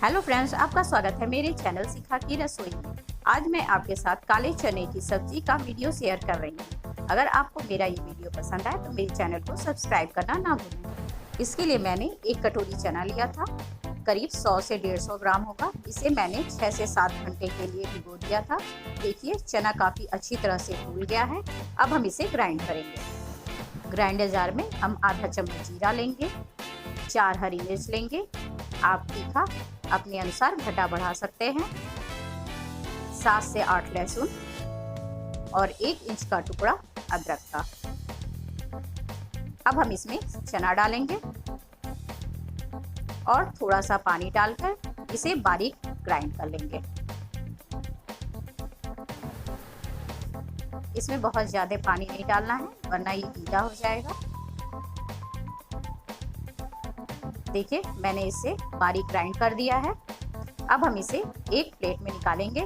Hello friends, आपका स्वागत है मेरे चैनल सिखा की रसोई में। आज मैं आपके साथ काले चने की सब्जी का वीडियो शेयर कर रही हूँ। अगर आपको मेरा ये वीडियो पसंद आए तो मेरे चैनल को सब्सक्राइब करना ना भूलें। इसके लिए मैंने एक कटोरी चना लिया था, करीब 100 से 150 ग्राम होगा। इसे मैंने 6 से 7 घंटे के लिए भिगो दिया था। देखिए चना काफ़ी अच्छी तरह से फूल गया है। अब हम इसे ग्राइंड करेंगे। ग्राइंडर जार में हम आधा चम्मच जीरा लेंगे, 4 हरी मिर्च लेंगे। आप तीखा अपने अनुसार घटा बढ़ा सकते हैं। 7 से 8 लहसुन और 1 इंच का टुकड़ा अदरक का। अब हम इसमें चना डालेंगे और थोड़ा सा पानी डालकर इसे बारीक ग्राइंड कर लेंगे। इसमें बहुत ज़्यादा पानी नहीं डालना है वरना ये गीला हो जाएगा। देखिए मैंने इसे बारीक ग्राइंड कर दिया है। अब हम इसे एक प्लेट में निकालेंगे।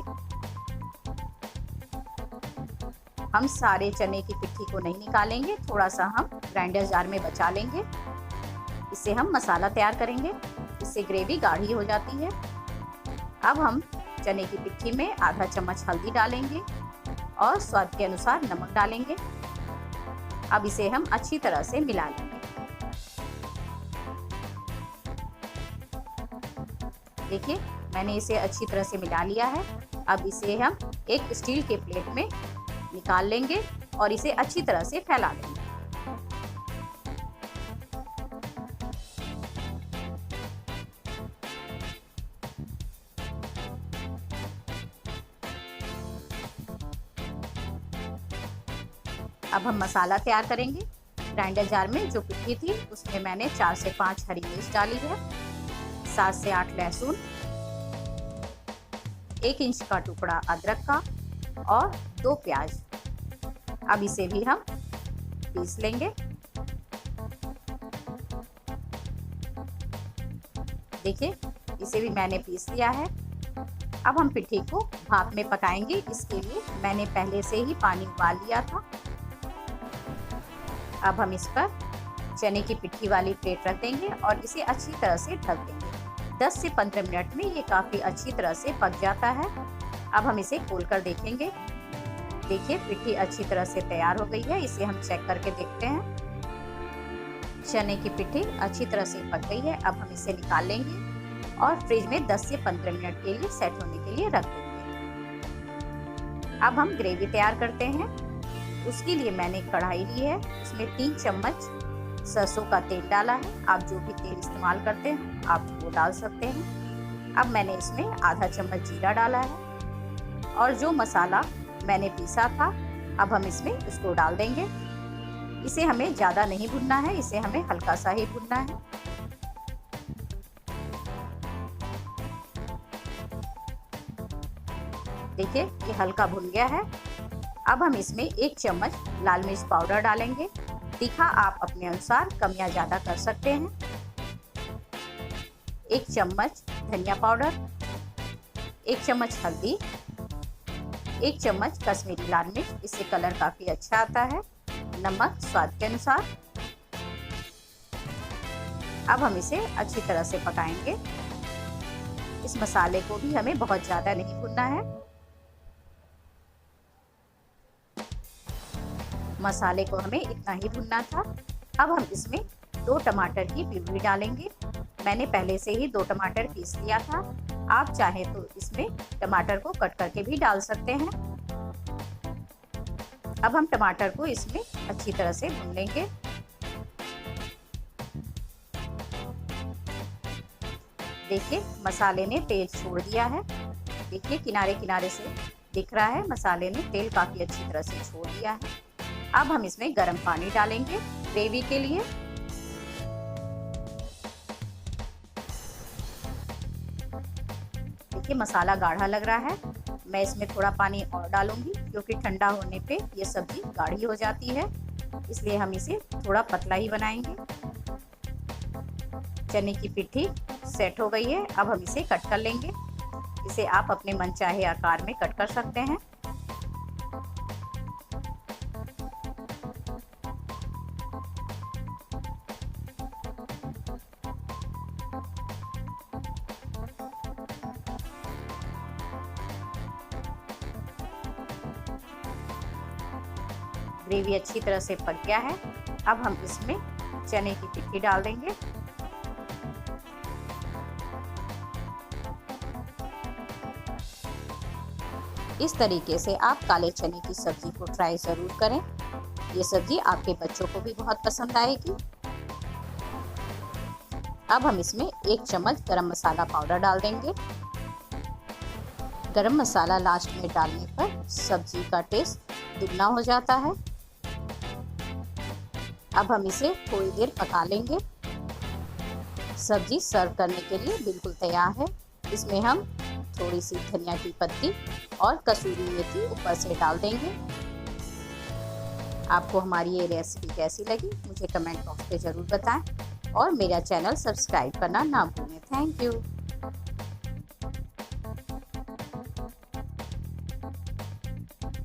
हम सारे चने की पिट्ठी को नहीं निकालेंगे, थोड़ा सा हम ग्राइंडर जार में बचा लेंगे। इससे हम मसाला तैयार करेंगे, इससे ग्रेवी गाढ़ी हो जाती है। अब हम चने की पिट्ठी में आधा चम्मच हल्दी डालेंगे और स्वाद के अनुसार नमक डालेंगे। अब इसे हम अच्छी तरह से मिला लेंगे। देखिए मैंने इसे अच्छी तरह से मिला लिया है। अब इसे हम एक स्टील के प्लेट में निकाल लेंगे और इसे अच्छी तरह से फैला लेंगे। अब हम मसाला तैयार करेंगे। ग्राइंडर जार में जो पिट्ठी थी उसमें मैंने 4 से 5 हरी मिर्च डाली है, 7 से 8 लहसुन, 1 इंच का टुकड़ा अदरक का और 2 प्याज। अब इसे भी हम पीस लेंगे। देखिए इसे भी मैंने पीस लिया है। अब हम पिट्ठी को भाप में पकाएंगे। इसके लिए मैंने पहले से ही पानी उबाल लिया था। अब हम इस पर चने की पिट्ठी वाली प्लेट रख देंगे और इसे अच्छी तरह से ढक देंगे। 10 से 15 मिनट में ये काफ़ी अच्छी तरह से पक जाता है। अब हम इसे खोल कर देखेंगे। देखिए पिट्ठी अच्छी तरह से तैयार हो गई है। इसे हम चेक करके देखते हैं। चने की पिट्ठी अच्छी तरह से पक गई है। अब हम इसे निकाल लेंगे और फ्रिज में 10 से 15 मिनट के लिए सेट होने के लिए रख देंगे। अब हम ग्रेवी तैयार करते हैं। उसके लिए मैंने कढ़ाई ली है, उसमें 3 चम्मच सरसों का तेल डाला है। आप जो भी तेल इस्तेमाल करते हैं आप वो डाल सकते हैं। अब मैंने इसमें आधा चम्मच जीरा डाला है और जो मसाला मैंने पीसा था अब हम इसमें उसको डाल देंगे। इसे हमें ज़्यादा नहीं भुनना है, इसे हमें हल्का सा ही भुनना है। देखिए ये हल्का भुन गया है। अब हम इसमें 1 चम्मच लाल मिर्च पाउडर डालेंगे। तीखा आप अपने अनुसार कम या ज़्यादा कर सकते हैं। 1 चम्मच धनिया पाउडर, 1 चम्मच हल्दी, 1 चम्मच कश्मीरी लाल मिर्च, इससे कलर काफ़ी अच्छा आता है। नमक स्वाद के अनुसार। अब हम इसे अच्छी तरह से पकाएंगे। इस मसाले को भी हमें बहुत ज़्यादा नहीं भुनना है। मसाले को हमें इतना ही भुनना था। अब हम इसमें 2 टमाटर की प्यूरी डालेंगे। मैंने पहले से ही 2 टमाटर पीस लिया था। आप चाहें तो इसमें टमाटर को कट करके भी डाल सकते हैं। अब हम टमाटर को इसमें अच्छी तरह से भून लेंगे। देखिए मसाले ने तेल छोड़ दिया है। देखिए किनारे किनारे से दिख रहा है मसाले ने तेल काफ़ी अच्छी तरह से छोड़ दिया है। अब हम इसमें गर्म पानी डालेंगे ग्रेवी के लिए। देखिए मसाला गाढ़ा लग रहा है। मैं इसमें थोड़ा पानी और डालूंगी क्योंकि ठंडा होने पे ये सब्जी गाढ़ी हो जाती है, इसलिए हम इसे थोड़ा पतला ही बनाएंगे। चने की पिट्ठी सेट हो गई है। अब हम इसे कट कर लेंगे। इसे आप अपने मनचाहे आकार में कट कर सकते हैं। ग्रेवी अच्छी तरह से पक गया है। अब हम इसमें चने की पिट्ठी डाल देंगे। इस तरीके से आप काले चने की सब्जी को ट्राई ज़रूर करें। ये सब्जी आपके बच्चों को भी बहुत पसंद आएगी। अब हम इसमें 1 चम्मच गरम मसाला पाउडर डाल देंगे। गरम मसाला लास्ट में डालने पर सब्जी का टेस्ट दुगना हो जाता है। अब हम इसे थोड़ी देर पका लेंगे। सब्जी सर्व करने के लिए बिल्कुल तैयार है। इसमें हम थोड़ी सी धनिया की पत्ती और कसूरी मेथी ऊपर से डाल देंगे। आपको हमारी ये रेसिपी कैसी लगी मुझे कमेंट बॉक्स पे ज़रूर बताएं और मेरा चैनल सब्सक्राइब करना ना भूलें। Thank you.